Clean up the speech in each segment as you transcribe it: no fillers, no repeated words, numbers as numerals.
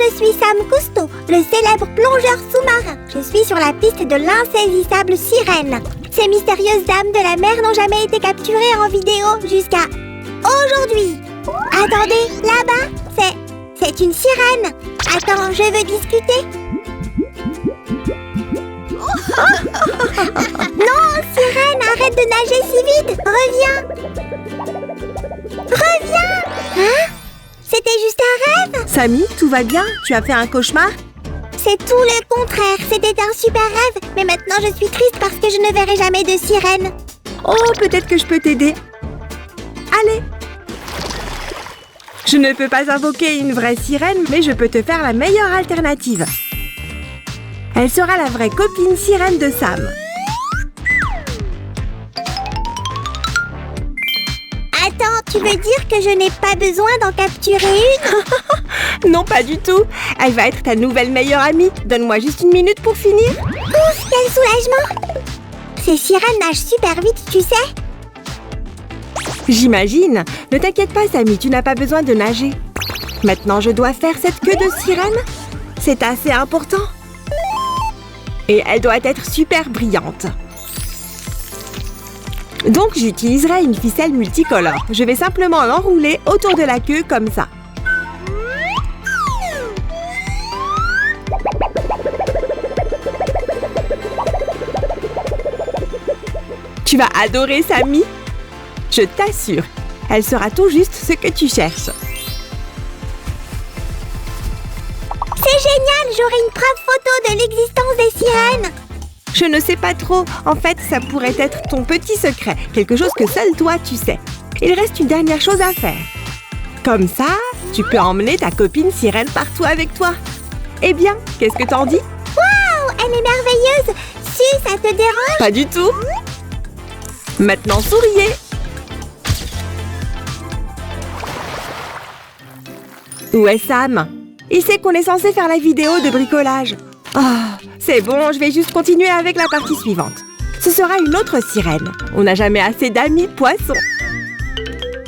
je suis Sam Cousteau, le célèbre plongeur sous-marin. Je suis sur la piste de l'insaisissable sirène. Ces mystérieuses dames de la mer n'ont jamais été capturées en vidéo jusqu'à aujourd'hui. Attendez, là-bas, c'est une sirène. Attends, je veux discuter. Non, sirène, arrête de nager si vite. Reviens. Hein? C'était juste un rêve? Samy, tout va bien? Tu as fait un cauchemar? C'est tout le contraire. C'était un super rêve. Mais maintenant, je suis triste parce que je ne verrai jamais de sirène. Oh, peut-être que je peux t'aider. Allez! Je ne peux pas invoquer une vraie sirène, mais je peux te faire la meilleure alternative. Elle sera la vraie copine sirène de Sam. Attends, tu veux dire que je n'ai pas besoin d'en capturer une? Non, pas du tout. Elle va être ta nouvelle meilleure amie. Donne-moi juste une minute pour finir. Ouf, quel soulagement! Ces sirènes nagent super vite, tu sais? J'imagine. Ne t'inquiète pas, Samy, tu n'as pas besoin de nager. Maintenant, je dois faire cette queue de sirène. C'est assez important. Et elle doit être super brillante. Donc, j'utiliserai une ficelle multicolore. Je vais simplement l'enrouler autour de la queue comme ça. Tu vas adorer Samy. Je t'assure, elle sera tout juste ce que tu cherches. C'est génial, j'aurai une preuve photo de l'existence des sirènes. Je ne sais pas trop. En fait, ça pourrait être ton petit secret. Quelque chose que seul toi, tu sais. Il reste une dernière chose à faire. Comme ça, tu peux emmener ta copine sirène partout avec toi. Eh bien, qu'est-ce que t'en dis? Waouh, elle est merveilleuse. Si, ça te dérange? Pas du tout. Maintenant, souriez. Où est Sam? Il sait qu'on est censé faire la vidéo de bricolage. Ah, c'est bon, je vais juste continuer avec la partie suivante. Ce sera une autre sirène. On n'a jamais assez d'amis poissons.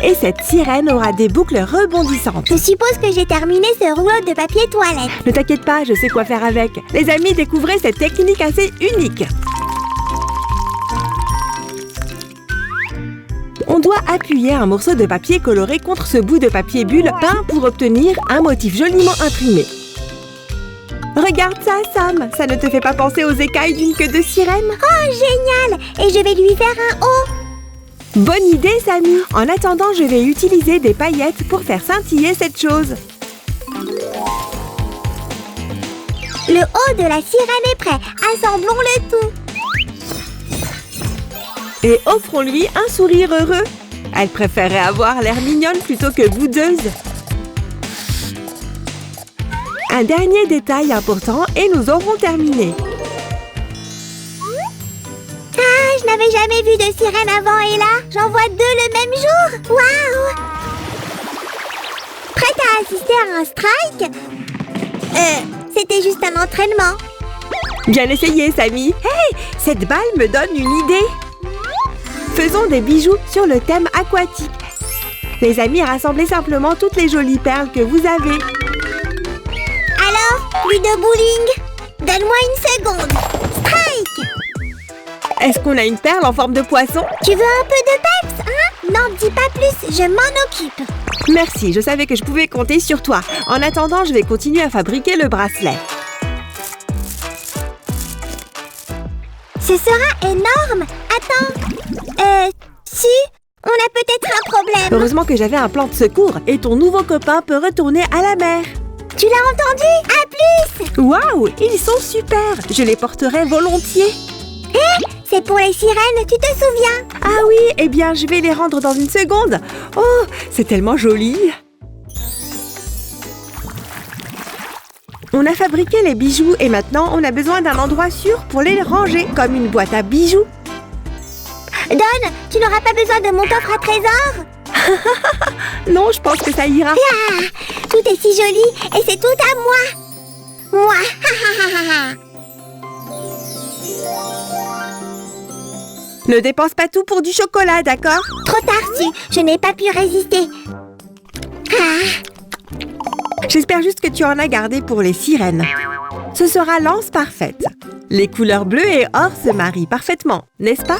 Et cette sirène aura des boucles rebondissantes. Je suppose que j'ai terminé ce rouleau de papier toilette. Ne t'inquiète pas, je sais quoi faire avec. Les amis, découvrez cette technique assez unique. On doit appuyer un morceau de papier coloré contre ce bout de papier bulle peint pour obtenir un motif joliment imprimé. Regarde ça, Sam! Ça ne te fait pas penser aux écailles d'une queue de sirène? Oh, génial! Et je vais lui faire un haut. Bonne idée, Samy! En attendant, je vais utiliser des paillettes pour faire scintiller cette chose. Le haut de la sirène est prêt. Assemblons le tout. Et offrons-lui un sourire heureux. Elle préférait avoir l'air mignonne plutôt que boudeuse. Un dernier détail important et nous aurons terminé. Ah, je n'avais jamais vu de sirène avant et là, j'en vois deux le même jour. Waouh! Prête à assister à un strike? C'était juste un entraînement. Bien essayé, Samy. Hey, cette balle me donne une idée. Faisons des bijoux sur le thème aquatique. Les amis, rassemblez simplement toutes les jolies perles que vous avez. Alors, plus de bowling? Donne-moi une seconde. Strike! Est-ce qu'on a une perle en forme de poisson? Tu veux un peu de peps, hein? N'en dis pas plus, je m'en occupe. Merci, je savais que je pouvais compter sur toi. En attendant, je vais continuer à fabriquer le bracelet. Ce sera énorme. Attends. Si, on a peut-être un problème. Heureusement que j'avais un plan de secours et ton nouveau copain peut retourner à la mer. Tu l'as entendu? À plus! Waouh, ils sont super. Je les porterai volontiers. Hé, c'est pour les sirènes, tu te souviens? Ah oui, eh bien, je vais les rendre dans une seconde. Oh, c'est tellement joli. On a fabriqué les bijoux et maintenant, on a besoin d'un endroit sûr pour les ranger, comme une boîte à bijoux. Don, tu n'auras pas besoin de mon coffre à trésors? Non, je pense que ça ira. Ah, tout est si joli et c'est tout à moi. Moi. Ne dépense pas tout pour du chocolat, d'accord? Trop tard, je n'ai pas pu résister. J'espère juste que tu en as gardé pour les sirènes. Ce sera l'anse parfaite. Les couleurs bleues et or se marient parfaitement, n'est-ce pas?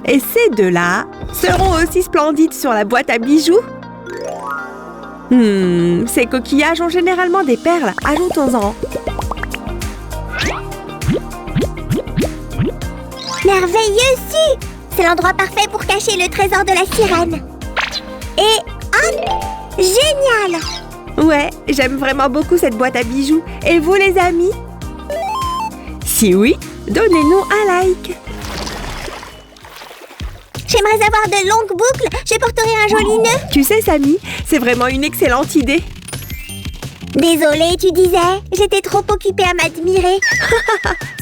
Et ces deux-là seront aussi splendides sur la boîte à bijoux. Ces coquillages ont généralement des perles. Ajoutons-en. Merveilleux, si! C'est l'endroit parfait pour cacher le trésor de la sirène. Et hop! Génial! Ouais, j'aime vraiment beaucoup cette boîte à bijoux. Et vous, les amis? Si oui, donnez-nous un like. J'aimerais avoir de longues boucles. Je porterai un joli nœud. Tu sais, Samy, c'est vraiment une excellente idée. Désolée, tu disais. J'étais trop occupée à m'admirer.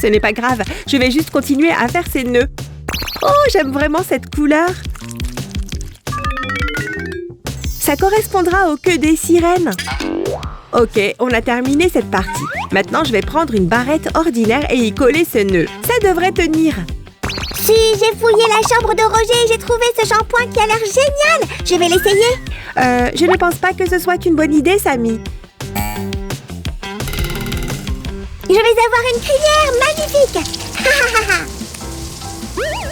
Ce n'est pas grave, je vais juste continuer à faire ces nœuds. Oh, j'aime vraiment cette couleur. Ça correspondra aux queues des sirènes. Ok, on a terminé cette partie. Maintenant, je vais prendre une barrette ordinaire et y coller ce nœud. Ça devrait tenir. Si, j'ai fouillé la chambre de Roger et j'ai trouvé ce shampoing qui a l'air génial. Je vais l'essayer. Je ne pense pas que ce soit une bonne idée, Samy. Je vais avoir une cuillère magnifique.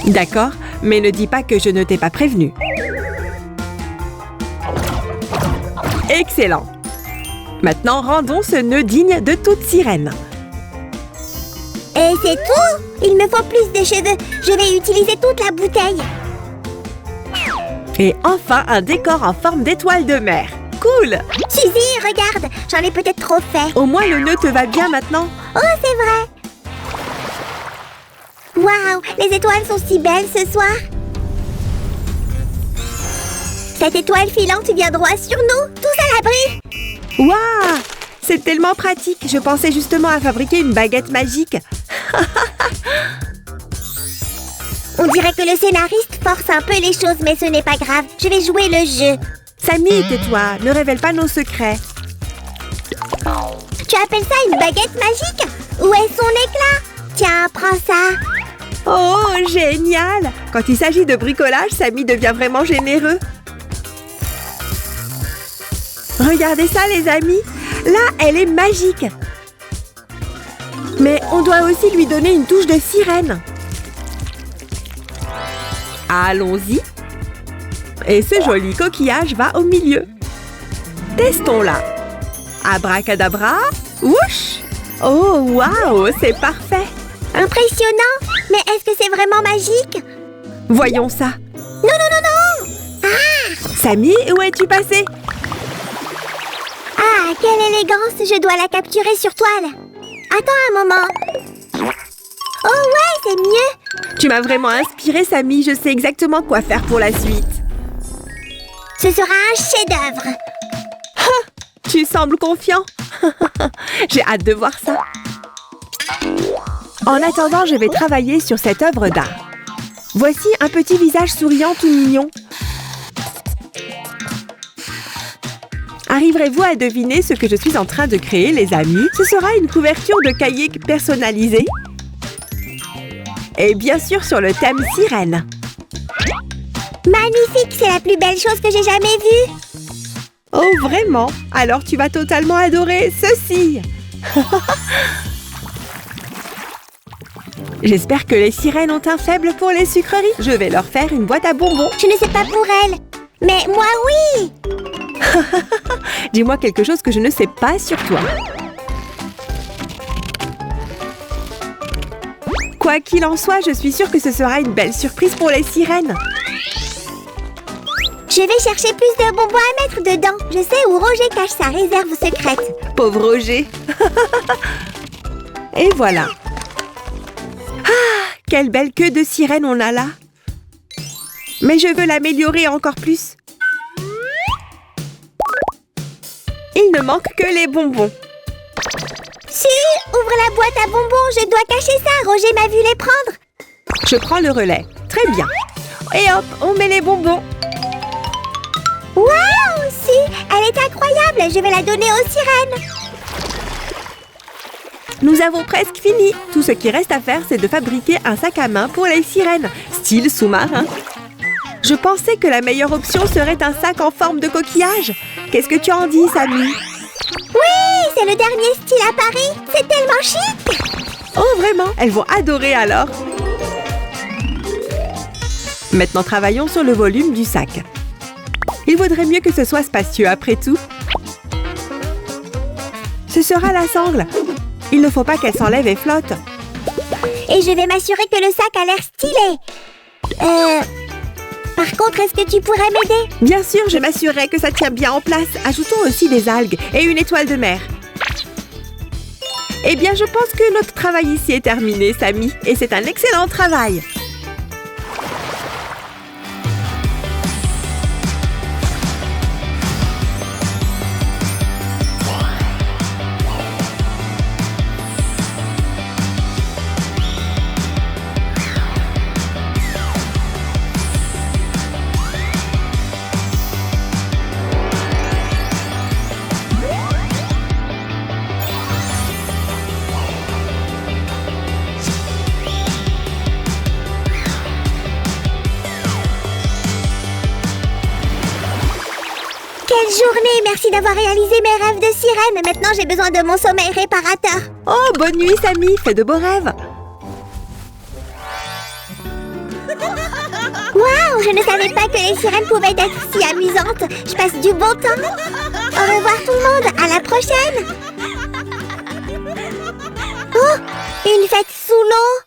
D'accord, mais ne dis pas que je ne t'ai pas prévenu. Excellent. Maintenant, rendons ce nœud digne de toute sirène. Et c'est tout? Il me faut plus de cheveux. Je vais utiliser toute la bouteille. Et enfin, un décor en forme d'étoile de mer. Cool! Suzy, regarde, j'en ai peut-être trop fait. Au moins, le nœud te va bien maintenant. Oh, c'est vrai. Waouh, les étoiles sont si belles ce soir. Cette étoile filante vient droit sur nous, tous à l'abri. Waouh! C'est tellement pratique. Je pensais justement à fabriquer une baguette magique. On dirait que le scénariste force un peu les choses, mais ce n'est pas grave. Je vais jouer le jeu. Samy, tais-toi. Ne révèle pas nos secrets. Tu appelles ça une baguette magique? Où est son éclat? Tiens, prends ça. Oh, génial! Quand il s'agit de bricolage, Samy devient vraiment généreux. Regardez ça, les amis. Là, elle est magique. Mais on doit aussi lui donner une touche de sirène. Allons-y. Et ce joli coquillage va au milieu. Testons-la. Abracadabra. Whoosh! Oh, waouh, c'est parfait. Impressionnant. Mais est-ce que c'est vraiment magique? Voyons ça. Non, non, non, non! Ah! Samy, où es-tu passé? Ah, quelle élégance! Je dois la capturer sur toile. Attends un moment. Oh ouais, c'est mieux. Tu m'as vraiment inspiré, Samy. Je sais exactement quoi faire pour la suite. Ce sera un chef-d'œuvre. Tu sembles confiant. J'ai hâte de voir ça. En attendant, je vais travailler sur cette œuvre d'art. Voici un petit visage souriant tout mignon. Arriverez-vous à deviner ce que je suis en train de créer, les amis? Ce sera une couverture de cahier personnalisée. Et bien sûr sur le thème sirène. Magnifique, c'est la plus belle chose que j'ai jamais vue. Oh, vraiment? Alors tu vas totalement adorer ceci. J'espère que les sirènes ont un faible pour les sucreries. Je vais leur faire une boîte à bonbons. Je ne sais pas pour elles, mais moi oui. Dis-moi quelque chose que je ne sais pas sur toi. Quoi qu'il en soit, je suis sûre que ce sera une belle surprise pour les sirènes. Je vais chercher plus de bonbons à mettre dedans. Je sais où Roger cache sa réserve secrète. Pauvre Roger. Et voilà. Ah, quelle belle queue de sirène on a là. Mais je veux l'améliorer encore plus. Il ne manque que les bonbons. Si, ouvre la boîte à bonbons. Je dois cacher ça. Roger m'a vu les prendre. Je prends le relais. Très bien. Et hop, on met les bonbons. Waouh, si, elle est incroyable. Je vais la donner aux sirènes. Nous avons presque fini. Tout ce qui reste à faire, c'est de fabriquer un sac à main pour les sirènes, style sous-marin. Je pensais que la meilleure option serait un sac en forme de coquillage. Qu'est-ce que tu en dis, Samy? Oui, c'est le dernier style à Paris. C'est tellement chic. Oh, vraiment? Elles vont adorer alors. Maintenant, travaillons sur le volume du sac. Il vaudrait mieux que ce soit spacieux après tout. Ce sera la sangle. Il ne faut pas qu'elle s'enlève et flotte. Et je vais m'assurer que le sac a l'air stylé. Par contre, est-ce que tu pourrais m'aider? Bien sûr, je m'assurerai que ça tient bien en place. Ajoutons aussi des algues et une étoile de mer. Eh bien, je pense que notre travail ici est terminé, Samy. Et c'est un excellent travail. Quelle journée! Merci d'avoir réalisé mes rêves de sirène. Maintenant, j'ai besoin de mon sommeil réparateur. Oh, bonne nuit, Samy. Fais de beaux rêves. Waouh! Je ne savais pas que les sirènes pouvaient être si amusantes. Je passe du bon temps. Au revoir tout le monde. À la prochaine. Oh! Une fête sous l'eau.